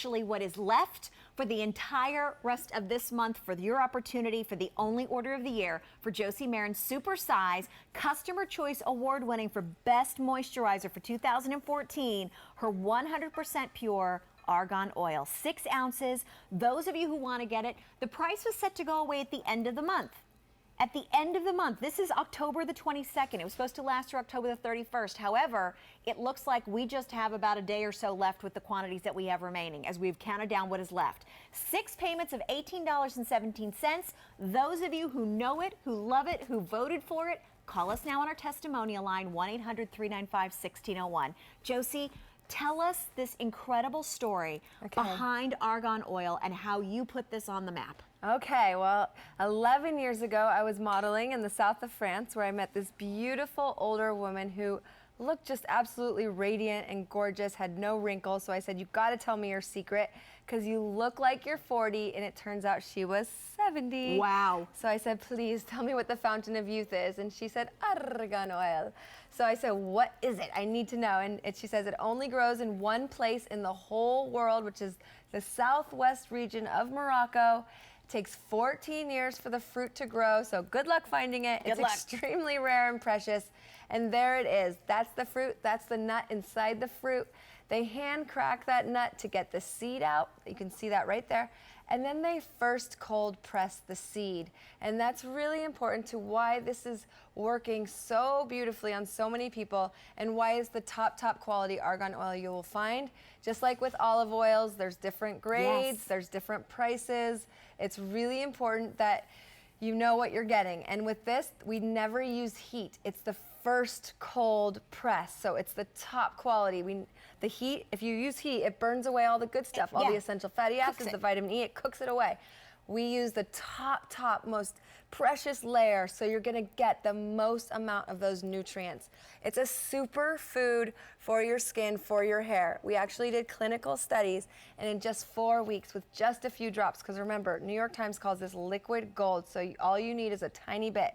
officially what is left for the entire rest of this month for your opportunity for the only order of the year for Josie Maran Super Size, Customer Choice Award winning for Best Moisturizer for 2014, her 100% pure Argan oil, 6 ounces. Those of you who want to get it, the price was set to go away at the end of the month. At the end of the month, this is October the 22nd. It was supposed to last through October the 31st. However, it looks like we just have about a day or so left with the quantities that we have remaining as we've counted down what is left. 6 payments of $18.17. Those of you who know it, who love it, who voted for it, call us now on our testimonial line, 1-800-395-1601. Josie, tell us this incredible story behind Argan oil and how you put this on the map. Okay, well, 11 years ago, I was modeling in the south of France where I met this beautiful older woman who looked just absolutely radiant and gorgeous, had no wrinkles. So I said, you've got to tell me your secret because you look like you're 40, and it turns out she was 70. Wow. So I said, please tell me what the fountain of youth is. And she said, Argan oil. So I said, what is it? I need to know. And she says it only grows in one place in the whole world, which is the southwest region of Morocco. Takes 14 years for the fruit to grow, so good luck finding it. It's extremely rare and precious. And there it is. That's the fruit, that's the nut inside the fruit. They hand crack that nut to get the seed out. You can see that right there. And then they first cold press the seed. And that's really important to why this is working so beautifully on so many people and why it's the top quality Argan oil you will find. Just like with olive oils, there's different grades, there's different prices. It's really important that you know what you're getting. And with this, we never use heat. It's the first cold press, so it's the top quality. The heat, if you use heat, it burns away all the good stuff, all the essential fatty acids, the vitamin E, it cooks it away. We use the top most precious layer, so you're gonna get the most amount of those nutrients. It's a super food for your skin, for your hair. We actually did clinical studies, and in just 4 weeks with just a few drops, because remember, New York Times calls this liquid gold, so all you need is a tiny bit.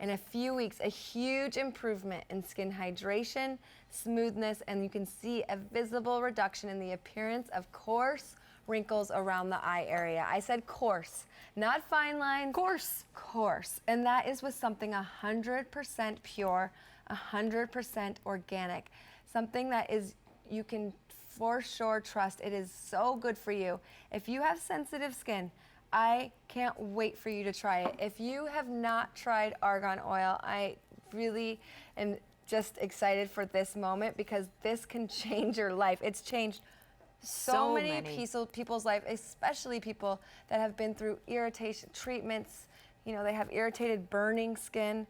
In a few weeks, a huge improvement in skin hydration, smoothness, and you can see a visible reduction in the appearance of coarse wrinkles around the eye area. I said coarse, not fine lines. Coarse. Coarse. And that is with something 100% pure, 100% organic. Something that is, you can for sure trust. It is so good for you. If you have sensitive skin, I can't wait for you to try it. If you have not tried Argan oil, I really am just excited for this moment because this can change your life. It's changed so many people's life, especially people that have been through irritation treatments. You know, they have irritated, burning skin.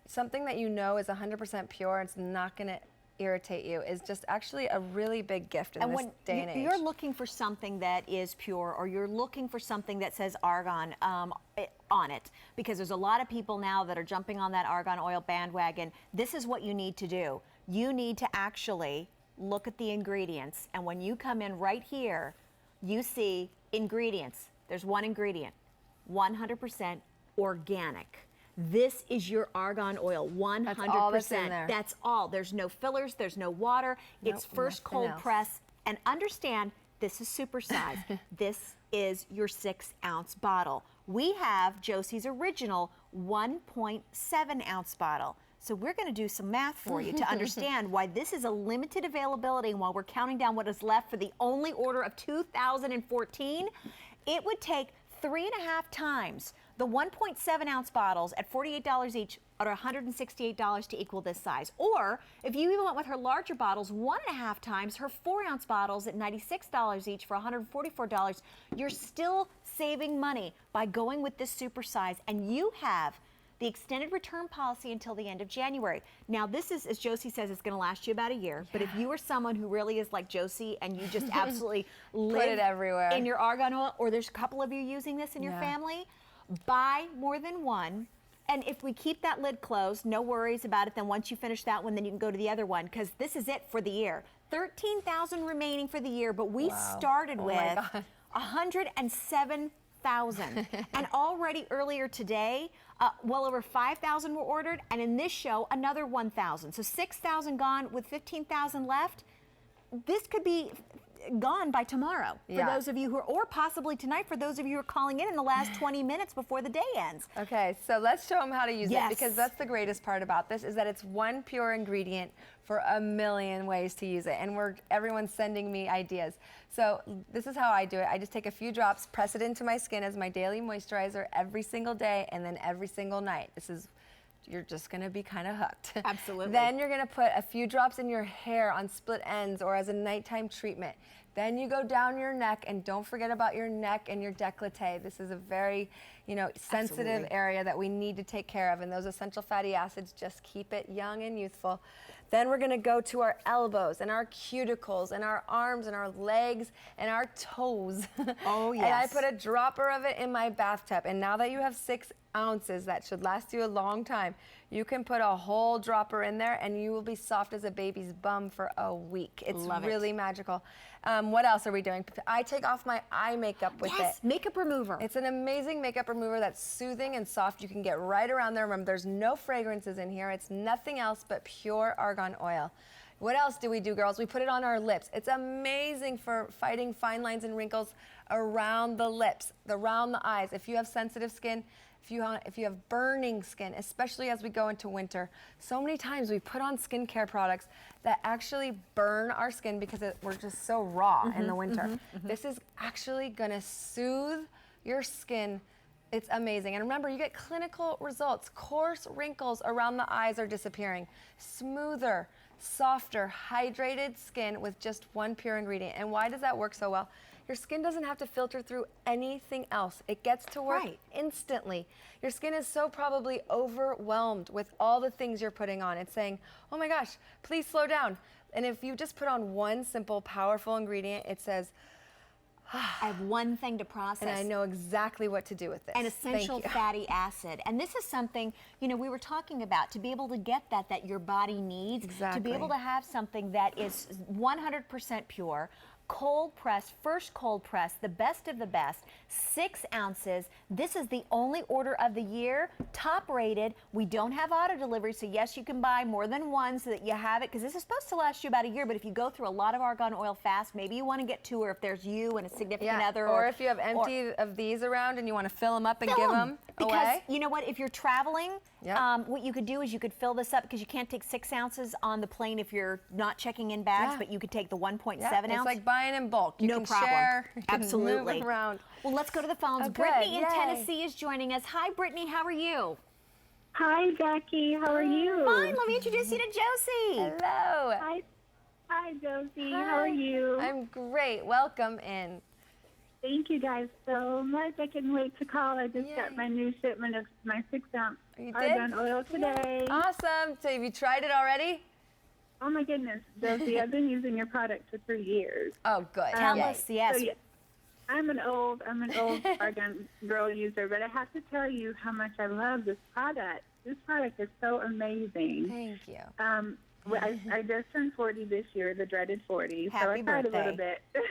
Something that you know is 100% pure, it's not going to irritate you, is just actually a really big gift in this day and age. You're looking for something that is pure, or you're looking for something that says Argan on it, because there's a lot of people now that are jumping on that Argan oil bandwagon. This is what you need to do. You need to actually look at the ingredients, and when you come in right here, you see ingredients. There's one ingredient, 100% organic. This is your Argan oil, 100%. That's all that's in there. That's all. There's no fillers, there's no water. It's first cold press. And understand, this is super size. This is your 6-ounce bottle. We have Josie's original 1.7-ounce bottle. So we're going to do some math for you to understand why this is a limited availability, and while we're counting down what is left for the only order of 2014, it would take 3.5 times the 1.7-ounce bottles at $48 each, or $168 to equal this size. Or if you even went with her larger bottles, 1.5 times her 4-ounce bottles at $96 each for $144. You're still saving money by going with this super size, and you have the extended return policy until the end of January. Now, this is, as Josie says, it's going to last you about a year. But if you are someone who really is like Josie and you just absolutely live Put it everywhere in your Argan oil, or there's a couple of you using this in your family, buy more than one. And if we keep that lid closed, no worries about it. Then once you finish that one, then you can go to the other one, because this is it for the year. 13,000 remaining for the year, but we started with 107,000. And already earlier today, well over 5,000 were ordered, and in this show, another 1,000. So 6,000 gone with 15,000 left. This could be gone by tomorrow for Yeah. those of you who are, or possibly tonight for those of you who are calling in the last 20 minutes before the day ends. Okay, so let's show them how to use Yes. it, because that's the greatest part about this, is that it's one pure ingredient for a million ways to use it, and everyone's sending me ideas. So this is how I do it. I just take a few drops, press it into my skin as my daily moisturizer every single day, and then every single night. You're just gonna be kind of hooked. Absolutely. Then you're gonna put a few drops in your hair on split ends or as a nighttime treatment. Then you go down your neck, and don't forget about your neck and your décolleté. This is a very, sensitive Absolutely. area that we need to take care of, and those essential fatty acids just keep it young and youthful. Then we're gonna go to our elbows and our cuticles and our arms and our legs and our toes. Oh, And I yes. put a dropper of it in my bathtub. And now that you have 6 ounces, that should last you a long time, you can put a whole dropper in there and you will be soft as a baby's bum for a week. It's Love it. really magical. What else are we doing? I take off my eye makeup with Yes, it. makeup remover. It's an amazing makeup remover that's soothing and soft. You can get right around there. Remember, there's no fragrances in here. It's nothing else but pure argan oil. What else do we do, girls? We put it on our lips. It's amazing for fighting fine lines and wrinkles around the lips, around the eyes. If you have sensitive skin, if you have burning skin, especially as we go into winter, so many times we put on skincare products that actually burn our skin because we're just so raw in the winter. This is actually gonna soothe your skin. It's amazing. And remember, you get clinical results. Coarse wrinkles around the eyes are disappearing. Smoother, softer, hydrated skin with just one pure ingredient. And why does that work so well? Your skin doesn't have to filter through anything else. It gets to work Right. instantly. Your skin is so probably overwhelmed with all the things you're putting on. It's saying, oh my gosh, please slow down. And if you just put on one simple, powerful ingredient, it says, I have one thing to process. and I know exactly what to do with this. An essential Thank you. fatty acid. And this is something, we were talking about, to be able to get that your body needs, to Exactly. be able to have something that is 100% pure, cold press, first cold press, the best of the best, 6 ounces. This is the only order of the year, top rated. We don't have auto delivery, so yes, you can buy more than one so that you have it, because this is supposed to last you about a year, but if you go through a lot of argan oil fast, maybe you want to get 2, or if there's you and a significant other. Or if you have empty of these around and you want to fill them up and give them because away. you know what, if you're traveling, Yep. what you could do is you could fill this up, because you can't take 6 ounces on the plane if you're not checking in bags, Yeah. but you could take the 1.7 Yeah, ounce. it's like buying in bulk. You No can problem. share, you can Absolutely. move it around. Well, let's go to the phones. Oh, Brittany good. in Yay. Tennessee is joining us. Hi, Brittany. How are you? Hi, Jackie. How are you? Fine. Let me introduce you to Josie. Hello. Hi, Josie. How are you? I'm great. Welcome in. Thank you guys so much. I couldn't wait to call. I just Yay. got my new shipment of my 6-ounce You argan did? oil today. Awesome. So have you tried it already? Oh my goodness, Josie, I've been using your product for 3 years. Oh, good. Tell Yay. us, yes. So, yeah, I'm an old argan girl user, but I have to tell you how much I love this product. This product is so amazing. Thank you. Well, I just turned 40 this year, the dreaded 40. So Happy I tried a little birthday. bit.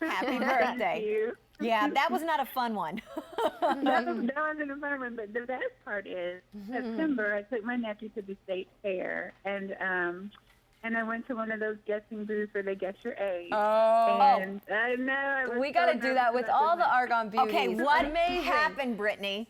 Happy Thank birthday. you. Yeah, that was not a fun one. That wasn't a fun one, but the best part is September I took my nephew to the state fair, and I went to one of those guessing booths where they guess your age. Oh. And I know I was We got to so do that nervous with about all this. the argan beauties. Okay, what Amazing. happened, Brittany?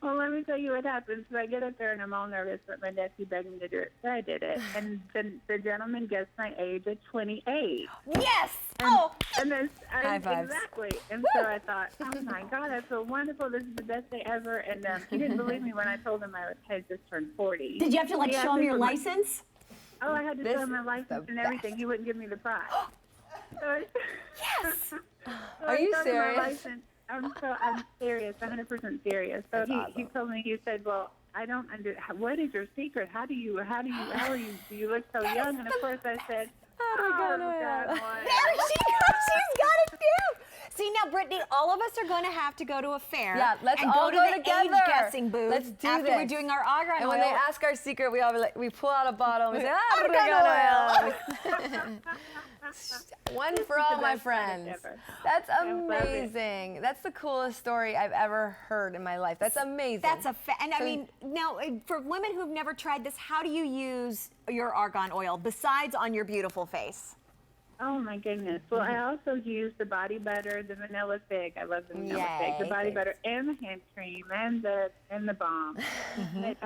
Well, let me tell you what happened. So I get up there and I'm all nervous, but my nephew begged me to do it, so I did it. And the gentleman guessed my age at 28. Yes. Oh. And then High fives. exactly. And so I thought, oh my God, I feel wonderful. This is the best day ever. And he didn't believe me when I told him I had just turned 40. Did you have to He asked show him me your for my- license? Oh, I had to This show him my is license the and everything. best. He wouldn't give me the prize. Yes. Are you My serious? license. I'm serious, 100% serious. So That's he awesome. told me, he said, well, I don't what is your secret? How are you, do you look so young? And of course I said, Argan oil. God, There she goes. She's got it too. See, now, Brittany, all of us are going to have to go to a fair. Yeah, let's and all go go to the together. age guessing booth. Let's do after this. we're doing our argan And oil. when they ask our secret, we pull out a bottle and we say, Argan argan oil. One for all my best product friends. ever. That's I love it. amazing. That's the coolest story I've ever heard in my life. That's amazing. That's and I So- mean, now, for women who've never tried this, how do you use your argan oil besides on your beautiful face? Oh my goodness. Well, I also use the body butter, the vanilla fig. I love the vanilla fig. The body butter and the hand cream and the balm. But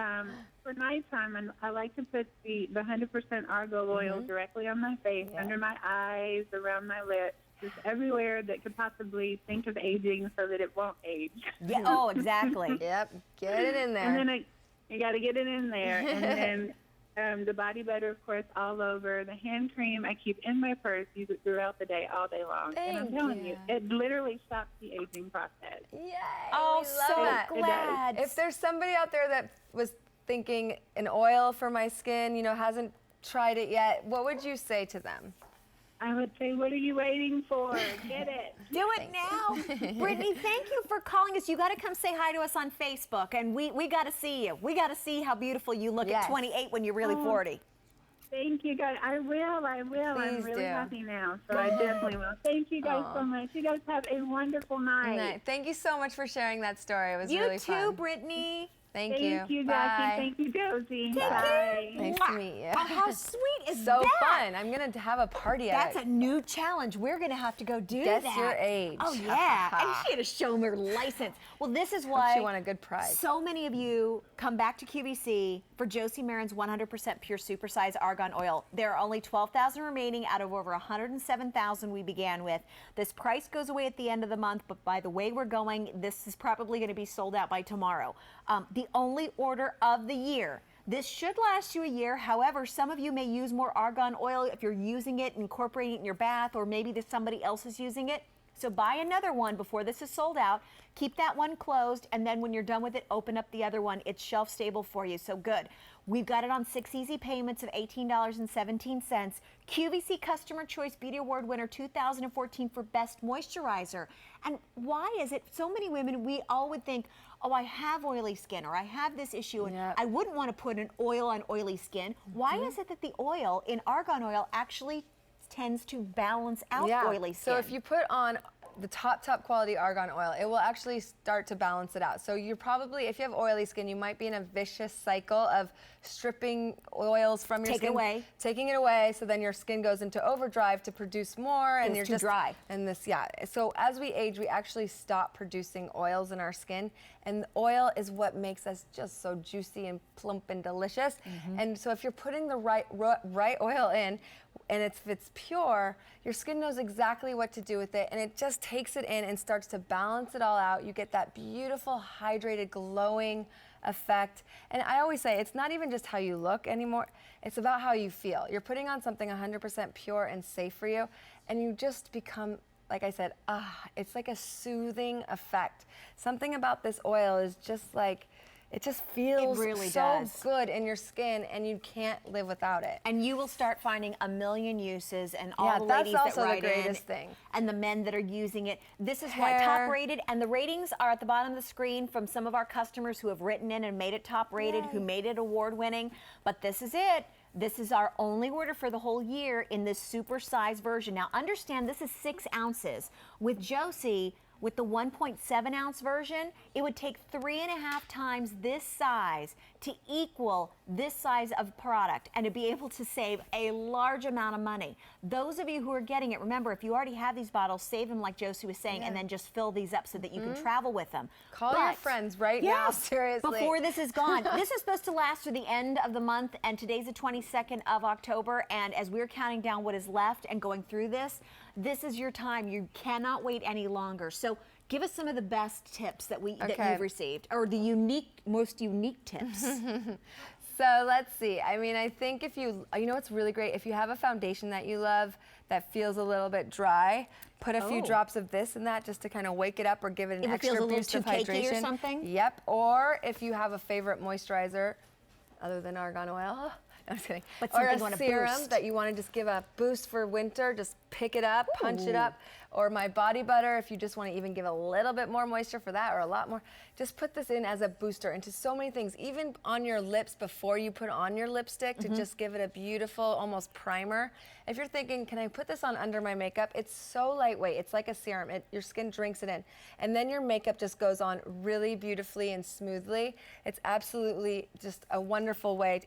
for nighttime, I like to put the 100% argan oil directly on my face, under my eyes, around my lips, just everywhere that could possibly think of aging so that it won't age. Yeah. Oh, exactly. Yep. Get it in there. And then you got to get it in there. And then the body butter, of course, all over. The hand cream I keep in my purse, use it throughout the day, all day long. And I'm telling you, it literally stops the aging process. Yay! Oh, we love so that. glad. If there's somebody out there that was thinking an oil for my skin, you know, hasn't tried it yet, what would you say to them? I would say, what are you waiting for? Get it. Do it now. Brittany, thank you for calling us. You got to come say hi to us on Facebook, and we got to see you. We got to see how beautiful you look at 28 when you're really 40. Thank you, guys. I will. I'm really happy now, so I definitely will. Thank you guys so much. You guys have a wonderful night. Thank you so much for sharing that story. It was really fun. You too, Brittany. Thank you. Thank you, Bye. Jackie. Thank you, Josie. Bye. Nice to meet you. Oh, how sweet is So that? fun. I'm going to have a party at That's a new challenge. We're going to have to go do Guess that. your age. Oh, yeah. And she had to show me her license. Well, this is why she won a good prize. So many of you come back to QVC for Josie Maran's 100% pure supersize argan oil. There are only 12,000 remaining out of over 107,000 we began with. This price goes away at the end of the month, but by the way we're going, this is probably going to be sold out by tomorrow. The only order of the year. This should last you a year. However, some of you may use more argan oil if you're using it, incorporating it in your bath, or maybe there's somebody else is using it. So buy another one before this is sold out. Keep that one closed, and then when you're done with it, open up the other one. It's shelf stable for you, so good. We've got it on 6 easy payments of $18.17. QVC Customer Choice Beauty Award winner 2014 for Best Moisturizer. And why is it so many women, we all would think, oh, I have oily skin, or I have this issue, and I wouldn't want to put an oil on oily skin. Why is it that the oil in argan oil actually tends to balance out oily skin? So if you put on the top quality argan oil, it will actually start to balance it out. So you're probably, if you have oily skin, you might be in a vicious cycle of stripping oils from your skin, taking it away, so then your skin goes into overdrive to produce more, and you're too just dry. And this, so as we age, we actually stop producing oils in our skin, and the oil is what makes us just so juicy and plump and delicious. And so if you're putting the right oil in, and if it's pure, your skin knows exactly what to do with it, and it just takes it in and starts to balance it all out. You get that beautiful, hydrated, glowing effect. And I always say, it's not even just how you look anymore, it's about how you feel. You're putting on something 100% pure and safe for you, and you just become, like I said, it's like a soothing effect. Something about this oil is just like, it just feels so good in your skin, and you can't live without it. And you will start finding a million uses, and all the that's ladies also that write the greatest in, thing. and the men that are using it. This is why top rated, and the ratings are at the bottom of the screen from some of our customers who have written in and made it top rated, who made it award winning. But this is it. This is our only order for the whole year in this super size version. Now understand, this is 6 ounces. With Josie, with the 1.7 ounce version, it would take 3.5 times this size to equal this size of product, and to be able to save a large amount of money. Those of you who are getting it, remember, if you already have these bottles, save them like Josie was saying, and then just fill these up so that you can travel with them. Call your friends right now, seriously. Before this is gone. This is supposed to last through the end of the month, and today's the 22nd of October, and as we're counting down what is left and going through this, this is your time. You cannot wait any longer. So give us some of the best tips that you've received, or the most unique tips. So let's see. I mean, I think if you know what's really great? If you have a foundation that you love that feels a little bit dry, put a few drops of this in that just to kind of wake it up or give it an extra boost of hydration. If it feels a little too cakey or something? Yep. Or if you have a favorite moisturizer other than argan oil. I'm just kidding. But or a serum that you want to just give a boost for winter, just pick it up, punch it up. or my body butter, if you just want to even give a little bit more moisture for that or a lot more, just put this in as a booster into so many things, even on your lips before you put on your lipstick to just give it a beautiful, almost primer. If you're thinking, can I put this on under my makeup? It's so lightweight. It's like a serum. Your skin drinks it in. And then your makeup just goes on really beautifully and smoothly. It's absolutely just a wonderful way.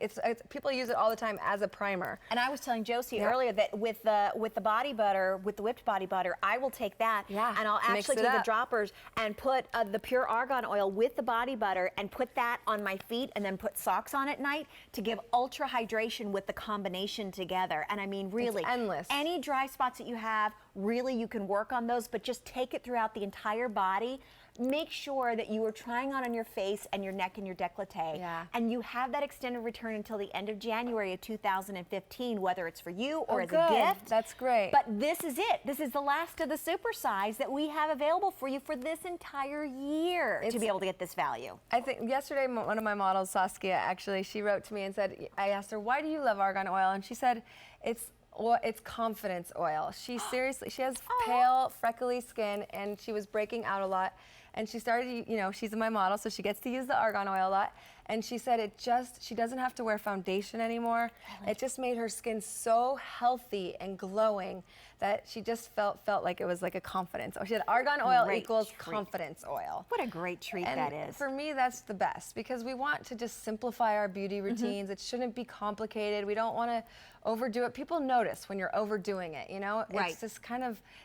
People use it all the time as a primer. And I was telling Josie earlier that with the body butter, with the whipped body butter, I will take that and I'll actually take the droppers and put the pure argan oil with the body butter and put that on my feet and then put socks on at night to give ultra hydration with the combination together. And I mean, really, it's endless. Any dry spots that you have, really you can work on those, but just take it throughout the entire body. Make sure that you are trying on your face and your neck and your décolleté. Yeah. And you have that extended return until the end of January of 2015, whether it's for you or as a gift. That's great. But this is it. This is the last of the super size that we have available for you for this entire year to be able to get this value. I think yesterday one of my models, Saskia, actually, she wrote to me and said, I asked her, why do you love argan oil? And she said, it's confidence oil. She has pale, freckly skin, and she was breaking out a lot. And she started, she's my model, so she gets to use the argan oil a lot. And she said she doesn't have to wear foundation anymore. Really? It just made her skin so healthy and glowing that she just felt like it was like a confidence. She said argan oil equals confidence oil. What a great treat that is. For me, that's the best because we want to just simplify our beauty routines. It shouldn't be complicated. We don't want to overdo it. People notice when you're overdoing it, It's just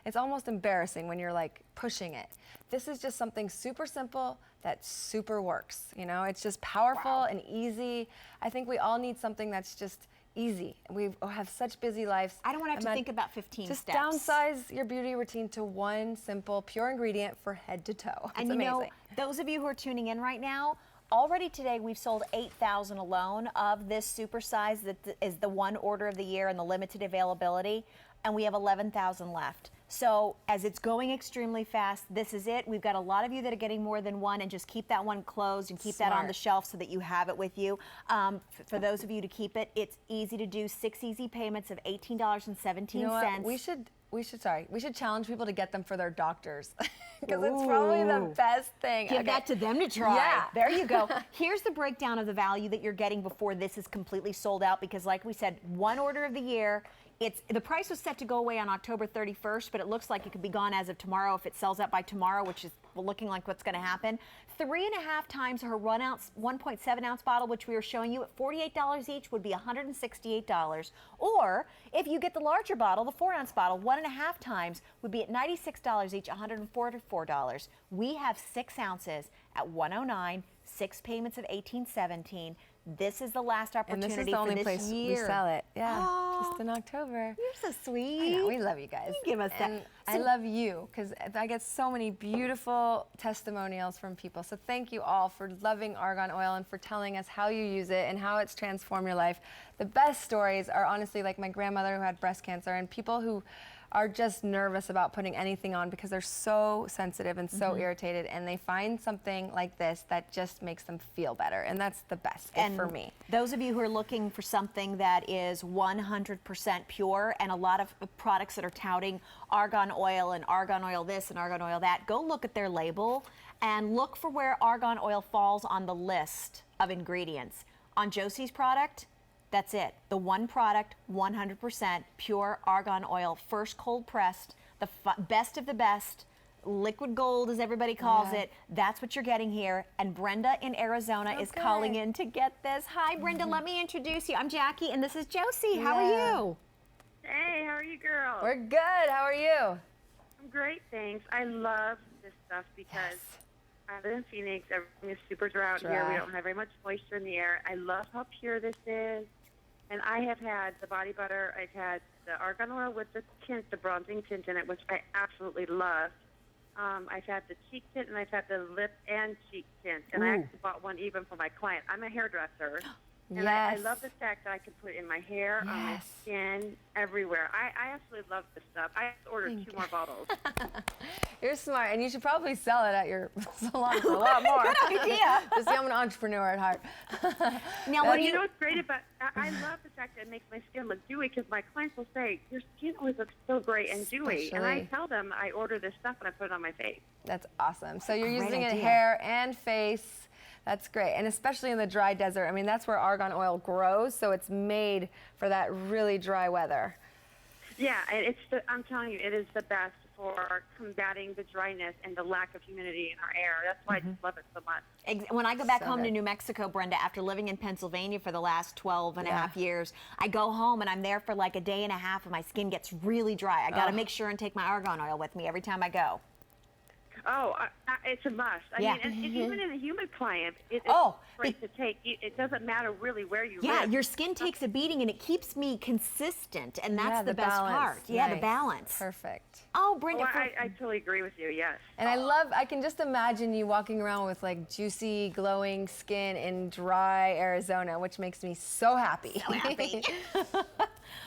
it's almost embarrassing when you're like pushing it. This is just something super simple that super works, It's just powerful and easy. I think we all need something that's just easy. We have such busy lives. I don't want to have to think about 15 just steps. Just downsize your beauty routine to one simple, pure ingredient for head to toe. It's amazing. Those of you who are tuning in right now, already today we've sold 8,000 alone of this super size that is the one order of the year and the limited availability, and we have 11,000 left. So as it's going extremely fast, this is it. We've got a lot of you that are getting more than one, and just keep that one closed and keep that on the shelf so that you have it with you. For those of you to keep it, it's easy to do. 6 easy payments of $18.17. You know what? We should challenge people to get them for their doctors because it's probably the best thing. Give that to them to try. Yeah. There you go. Here's the breakdown of the value that you're getting before this is completely sold out, because like we said, one order of the year. The price was set to go away on October 31st, but it looks like it could be gone as of tomorrow if it sells out by tomorrow, which is looking like what's going to happen. 3.5 times her 1.7 ounce bottle, which we were showing you at $48 each, would be $168. Or if you get the larger bottle, the 4 ounce bottle, 1.5 times would be at $96 each, $144. We have 6 ounces at $109, 6 payments of $18.17. This is the last opportunity and this is the only place year. we sell it. Yeah, just in October. You're so sweet. I know, we love you guys. You give us that. And I love you because I get so many beautiful testimonials from people. So thank you all for loving argan oil and for telling us how you use it and how it's transformed your life. The best stories are honestly like my grandmother who had breast cancer and people who are just nervous about putting anything on because they're so sensitive and so irritated, and they find something like this that just makes them feel better, and that's the best gift for me. Those of you who are looking for something that is 100% pure, and a lot of products that are touting argan oil and argan oil this and argan oil that, go look at their label and look for where argan oil falls on the list of ingredients. On Josie's product, that's it. The one product, 100% pure argan oil, first cold pressed, the best of the best, liquid gold as everybody calls it. That's what you're getting here. And Brenda in Arizona is calling in to get this. Hi, Brenda. Let me introduce you. I'm Jackie, and this is Josie. How are you? Hey, how are you, girls? We're good. How are you? I'm great, thanks. I love this stuff because I live in Phoenix. Everything is super drought here. We don't have very much moisture in the air. I love how pure this is. And I have had the body butter. I've had the argan oil with the tint, the bronzing tint in it, which I absolutely love. I've had the cheek tint, and I've had the lip and cheek tint. And I actually bought one even for my client. I'm a hairdresser. And I love the fact that I can put it in my hair, on my skin, everywhere. I absolutely love this stuff. I ordered 2 more bottles. You're smart, and you should probably sell it at your salon for a lot more. Good idea. Just I'm an entrepreneur at heart. Now, Well, what do you you? know what's great about I love the fact that it makes my skin look dewy because my clients will say, your skin always looks so great and dewy. And I Especially- tell them I order this stuff and I put it on my face. That's awesome. So you're Great using it idea. hair and face. That's great. And especially in the dry desert. I mean, that's where argan oil grows, so it's made for that really dry weather. Yeah, and I'm telling you, it is the best for combating the dryness and the lack of humidity in our air. That's why I just love it so much. When I go back So home to good. New Mexico, Brenda, after living in Pennsylvania for the last 12 and a Yeah. half years, I go home and I'm there for like a day and a half and my skin gets really dry. I got to make sure and take my argan oil with me every time I go. Oh, it's a must. I Yeah. mean, and even in a humid climate, it's Oh, great to take. It doesn't matter really where you Yeah, live. your skin takes a beating and it keeps me consistent, and that's Yeah, the best balance. part. Yeah, the Nice. balance. Perfect. Oh, Brenda, Well, I totally agree with you, yes. And I can just imagine you walking around with like juicy, glowing skin in dry Arizona, which makes me so happy. So happy.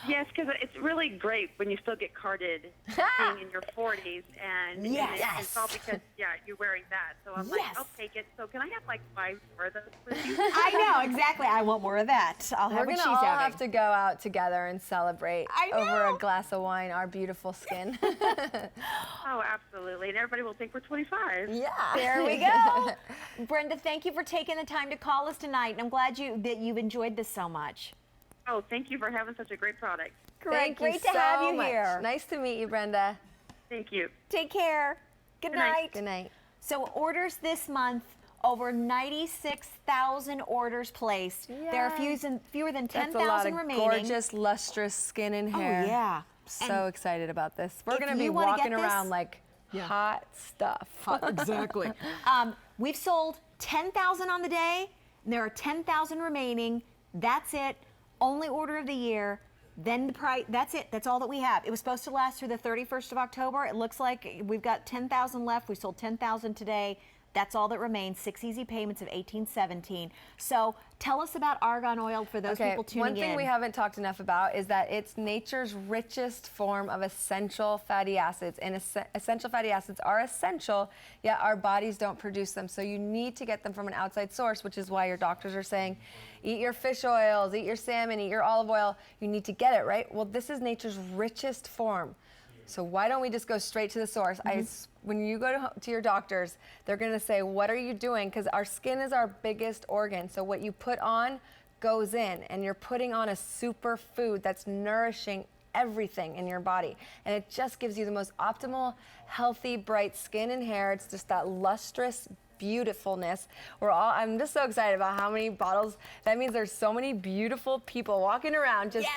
Yes, because it's really great when you still get carded being in your 40s, and it's all because, you're wearing that. So I'm like, Yes. I'll take it. So can I have like 5 more of those, please? I know, exactly. I want more of that. I'll have We're what gonna she's all having. have to go out together and celebrate I over know. a glass of wine our beautiful skin. Oh, absolutely. And everybody will think we're 25. Yeah. There we go. Brenda, thank you for taking the time to call us tonight, and I'm glad that you've enjoyed this so much. Oh, thank you for having such a great product. Thank Great you to have so you much. here. Nice to meet you, Brenda. Thank you. Take care. Good night. night. Good night. So orders this month, over 96,000 orders placed. There are Yay. fewer than That's a lot 10,000 of remaining. gorgeous, lustrous skin and hair. Oh, yeah. So excited about this. We're if going to be you wanna walking get around this- like hot stuff. Exactly. We've sold 10,000 on the day. And there are 10,000 remaining. That's it. Only order of the year. Then the price. That's it. That's all that we have. It was supposed to last through the 31st of October. It looks like we've got 10,000 left. We sold 10,000 today. That's all that remains. 6 easy payments of $18.17. So tell us about argan oil for those people tuning in. One thing we haven't talked enough about is that it's nature's richest form of essential fatty acids. And essential fatty acids are essential, yet our bodies don't produce them. So you need to get them from an outside source, which is why your doctors are saying, eat your fish oils, eat your salmon, eat your olive oil. You need to get it, right? Well, this is nature's richest form. So why don't we just go straight to the source? When you go to your doctors, they're going to say, what are you doing? Because our skin is our biggest organ. So what you put on goes in, and you're putting on a super food that's nourishing everything in your body. And it just gives you the most optimal, healthy, bright skin and hair. It's just that lustrous beautifulness. I'm just so excited about how many bottles. That means there's so many beautiful people walking around just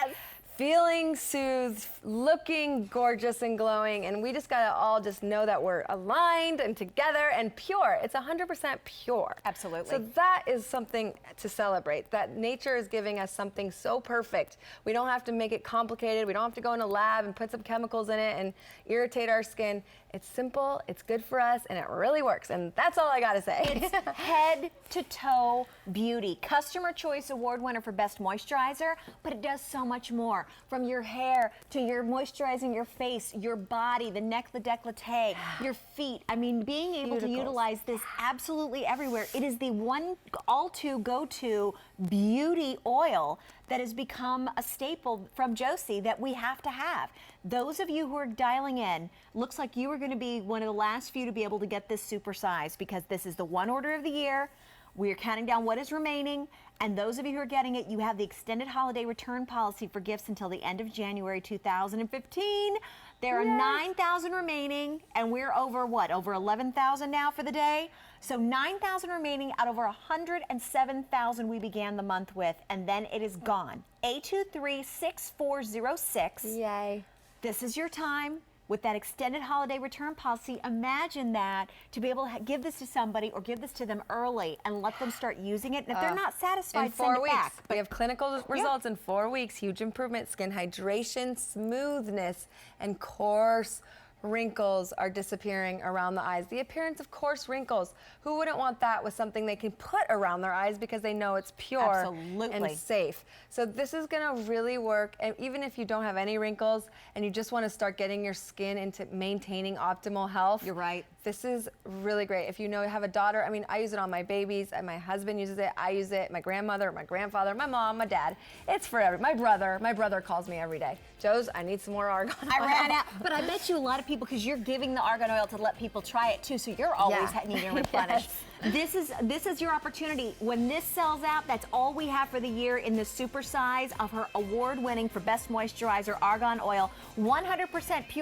feeling soothed, looking gorgeous and glowing, and we just gotta all just know that we're aligned and together and pure. It's 100% pure. Absolutely. So that is something to celebrate, that nature is giving us something so perfect. We don't have to make it complicated. We don't have to go in a lab and put some chemicals in it and irritate our skin. It's simple, it's good for us, and it really works. And that's all I gotta say. It's head to toe beauty. Customer Choice Award winner for Best Moisturizer, but it does so much more. From your hair to your moisturizing your face, your body, the neck, the décolleté, your feet. I mean, being able to Cuticles. utilize this absolutely everywhere. It is the one all-to go-to beauty oil that has become a staple from Josie that we have to have. Those of you who are dialing in, looks like you are going to be one of the last few to be able to get this supersize, because this is the one order of the year. We're counting down what is remaining, and those of you who are getting it, you have the extended holiday return policy for gifts until the end of January 2015. There are 9,000 remaining, and we're over what? Over 11,000 now for the day? So 9,000 remaining out of over 107,000 we began the month with, and then it is gone. 823-6406. Yay. This is your time with that extended holiday return policy. Imagine that, to be able to give this to somebody or give this to them early and let them start using it. And if they're not satisfied, In send 4 it weeks. back. We have clinical results in 4 weeks. Huge improvement, skin hydration, smoothness, and coarse, wrinkles are disappearing around the eyes. The appearance of coarse wrinkles. Who wouldn't want that with something they can put around their eyes because they know it's pure and safe? So this is gonna really work. And even if you don't have any wrinkles and you just wanna start getting your skin into maintaining optimal health. You're right. This is really great. If you know, have a daughter, I mean, I use it on my babies, and my husband uses it, I use it, my grandmother, my grandfather, my mom, my dad. It's for my brother calls me every day. Josie, I need some more argan oil. I ran out, but I bet you a lot of people, because you're giving the argan oil to let people try it too, so you're always needing to replenish. Yes. This is your opportunity. When this sells out, that's all we have for the year in the super size of her award-winning for best moisturizer argan oil, 100% pure.